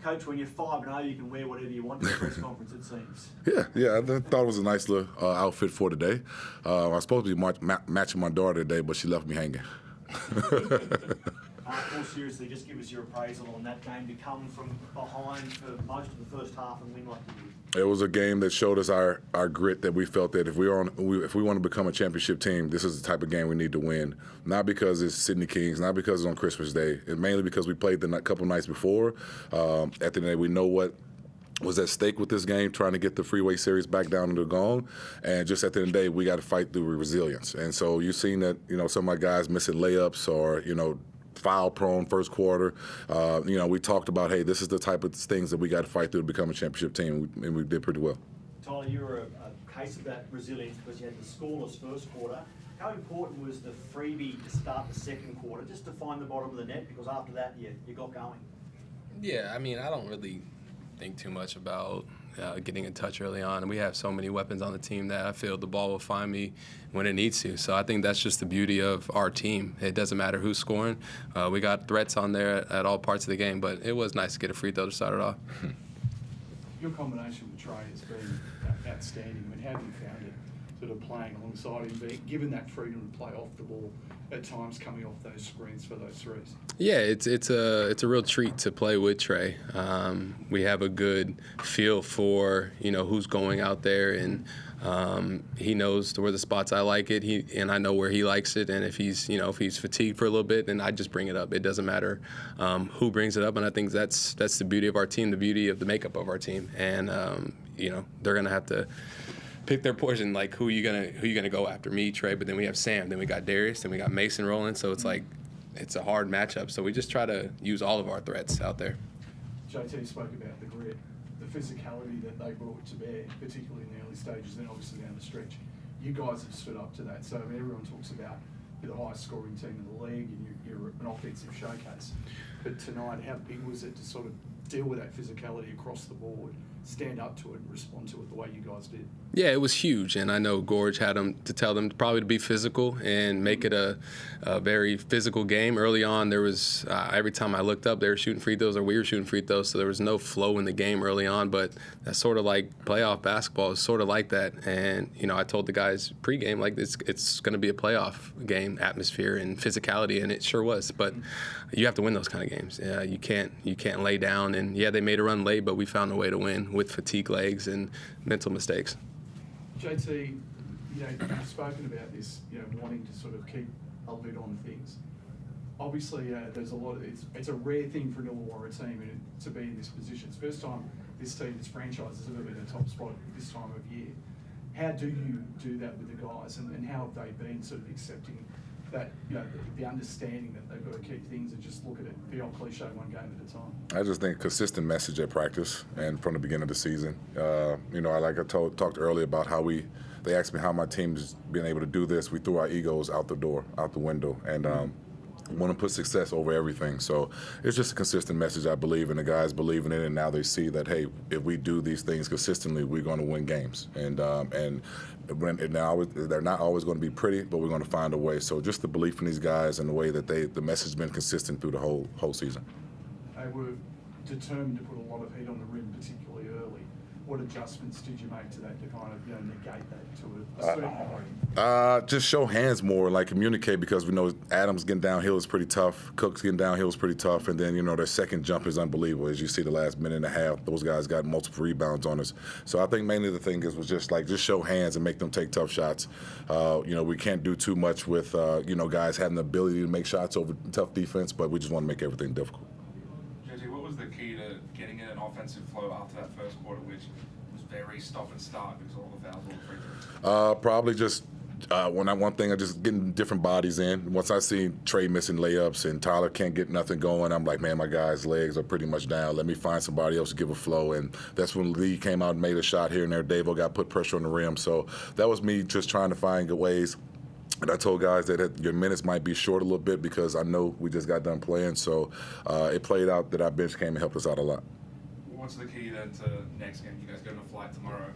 Coach, when you're 5-0, you can wear whatever you want to the press conference, it seems. Yeah, I thought it was a nice little outfit for today. I was supposed to be matching my daughter today, but she left me hanging. More seriously, just give us your appraisal on that game to come from behind for most of the first half and win like you did. It was a game that showed us our grit, that we felt that if we want to become a championship team, this is the type of game we need to win. Not because it's Sydney Kings, not because it's on Christmas Day, and mainly because we played the couple nights before. At the end of the day, we know what was at stake with this game, trying to get the Freeway Series back down to the gong. And just at the end of the day, we got to fight through resilience. And so you've seen that, some of my guys missing layups or, foul-prone first quarter. We talked about, hey, this is the type of things that we got to fight through to become a championship team, and we did pretty well. Tyler, you were a case of that resilience because you had the scoreless first quarter. How important was the freebie to start the second quarter, just to find the bottom of the net, because after that you got going? Yeah, I don't really think too much about getting in touch early on. We have so many weapons on the team that I feel the ball will find me when it needs to. So I think that's just the beauty of our team. It doesn't matter who's scoring. We got threats on there at all parts of the game, but it was nice to get a free throw to start it off. Your combination with Trey has been outstanding. How have you found it, sort of playing alongside him, given that freedom to play off the ball, at times coming off those screens for those threes? Yeah, it's a real treat to play with Trey. We have a good feel for who's going out there, and he knows where the spots I like it. And I know where he likes it. And if he's fatigued for a little bit, then I just bring it up. It doesn't matter who brings it up. And I think that's the beauty of our team, the beauty of the makeup of our team. And they're gonna have to pick their poison, like who you gonna go after? Me, Trey, but then we have Sam, then we got Darius, then we got Mason rolling, so it's like it's a hard matchup. So we just try to use all of our threats out there. JT spoke about the grit, the physicality that they brought to bear, particularly in the early stages, then obviously down the stretch. You guys have stood up to that. So everyone talks about you're the highest scoring team in the league and you're an offensive showcase. But tonight, how big was it to sort of deal with that physicality across the board, stand up to it and respond to it the way you guys did? Yeah, it was huge, and I know Gorge had them to tell them probably to be physical and make it a very physical game. Early on, there was every time I looked up, they were shooting free throws or we were shooting free throws, so there was no flow in the game early on. But that's sort of like playoff basketball is sort of like that. And I told the guys pregame like it's going to be a playoff game atmosphere and physicality, and it sure was. But you have to win those kind of games. You can't lay down. And yeah, they made a run late, but we found a way to win with fatigue legs and mental mistakes. JT, you've spoken about this, wanting to sort of keep a lid on things. Obviously, there's a lot of it's a rare thing for an Illawarra team to be in this position. It's the first time this franchise has ever been in a top spot at this time of year. How do you do that with the guys, and how have they been sort of accepting that, the understanding that they've got to keep things and just look at it, the old cliche, one game at a time? I just think consistent message at practice and from the beginning of the season. I talked earlier about how they asked me how my team's been able to do this. We threw our egos out the window, and want to put success over everything. So it's just a consistent message, I believe, and the guys believe in it, and now they see that, hey, if we do these things consistently, we're going to win games. And they're not always going to be pretty, but we're going to find a way. So just the belief in these guys and the way that the message has been consistent through the whole season. They were determined to put a lot of heat on the rim, particularly early. What adjustments did you make to that to kind of negate that to a certain degree? Just show hands more, like communicate, because we know Adams getting downhill is pretty tough. Cook's getting downhill is pretty tough, and then their second jump is unbelievable. As you see, the last minute and a half, those guys got multiple rebounds on us. So I think mainly the thing was just show hands and make them take tough shots. We can't do too much with guys having the ability to make shots over tough defense, but we just want to make everything difficult. JJ, what was the key to getting in an offensive flow after that first quarter, which was very stop and start because all the fouls, all the free throws? Probably just one thing, I just getting different bodies in. Once I see Trey missing layups and Tyler can't get nothing going, I'm like, man, my guy's legs are pretty much down. Let me find somebody else to give a flow. And that's when Lee came out and made a shot here and there. Davo got put pressure on the rim. So that was me just trying to find good ways. And I told guys that your minutes might be short a little bit because I know we just got done playing. So it played out that our bench came and helped us out a lot. What's the key then to next game? You guys go on a flight tomorrow,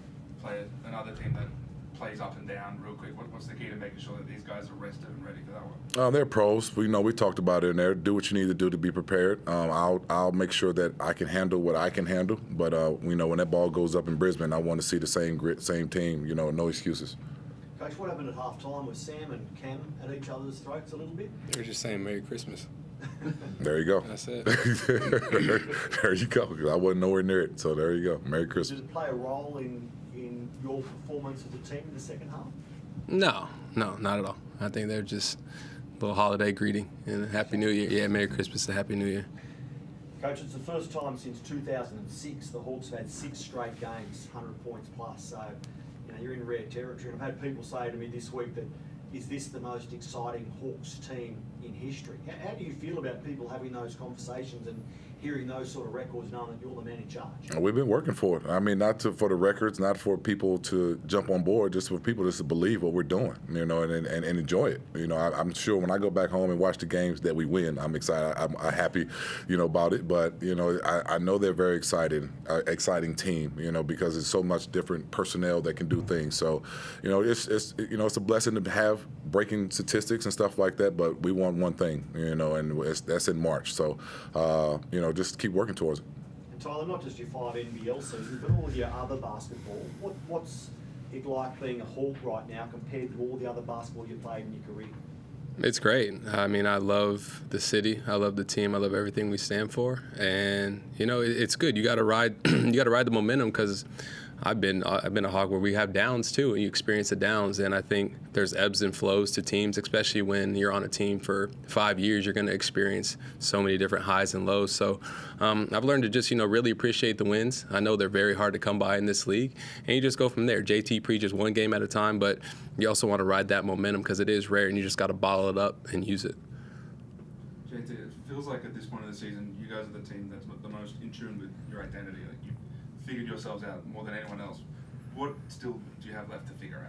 play another team that plays up and down real quick. What's the key to making sure that these guys are rested and ready for that one? They're pros. We talked about it in there. Do what you need to do to be prepared. I'll make sure that I can handle what I can handle. But when that ball goes up in Brisbane, I want to see the same grit, same team. No excuses. Coach, what happened at half time? Was Sam and Cam at each other's throats a little bit? They were just saying Merry Christmas. There you go. That's it. There you go. 'Cause I wasn't nowhere near it. So there you go. Merry Christmas. Did it play a role in your performance as a team in the second half? No, not at all. I think they're just a little holiday greeting and Happy New Year. Yeah, Merry Christmas and Happy New Year. Coach, it's the first time since 2006 the Hawks have had 6 straight games, 100 points plus. So, you're in rare territory. And I've had people say to me this week that, is this the most exciting Hawks team in history? How do you feel about people having those conversations and hearing those sort of records, knowing that you're the man in charge? We've been working for it. I mean, for the records, not for people to jump on board, just for people just to believe what we're doing, and enjoy it. I'm sure when I go back home and watch the games that we win, I'm excited. I'm happy, about it. But I know they're very exciting team, because it's so much different personnel that can do things. So, it's a blessing to have breaking statistics and stuff like that. But we want one thing, and that's in March. So, just keep working towards it. And Tyler, not just your 5 NBL seasons, but all of your other basketball. What's it like being a Hawk right now compared to all the other basketball you played in your career? It's great. I mean, I love the city. I love the team. I love everything we stand for. And it's good. You got to ride. You got to ride the momentum because I've been a Hawk where we have downs too, and you experience the downs. And I think there's ebbs and flows to teams, especially when you're on a team for 5 years. You're going to experience so many different highs and lows. So I've learned to just really appreciate the wins. I know they're very hard to come by in this league, and you just go from there. JT preaches one game at a time, but you also want to ride that momentum because it is rare, and you just got to bottle it up and use it. JT, it feels like at this point of the season, you guys are the team that's the most in tune with your identity. Like you figured yourselves out more than anyone else. What still do you have left to figure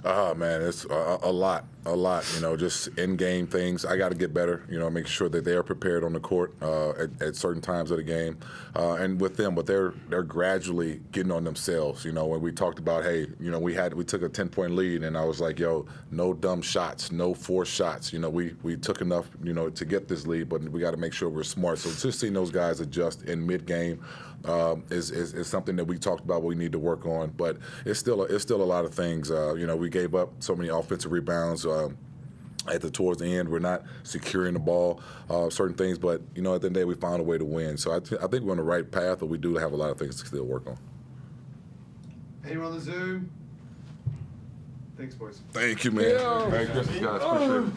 out? Man, it's a lot, just in-game things. I got to get better, make sure that they are prepared on the court at certain times of the game, and with them. But they're gradually getting on themselves. When we talked about, hey, we took a 10-point lead, and I was like, yo, no dumb shots, no forced shots. We took enough, to get this lead, but we got to make sure we're smart. So just seeing those guys adjust in mid-game is something that we talked about we need to work on. But it's still a lot of things. We gave up so many offensive rebounds towards the end. We're not securing the ball, certain things. But at the end of the day, we found a way to win. So I think we're on the right path, but we do have a lot of things to still work on. Anyone on the Zoom? Thanks, boys. Thank you, man. Merry Christmas, guys. Appreciate it.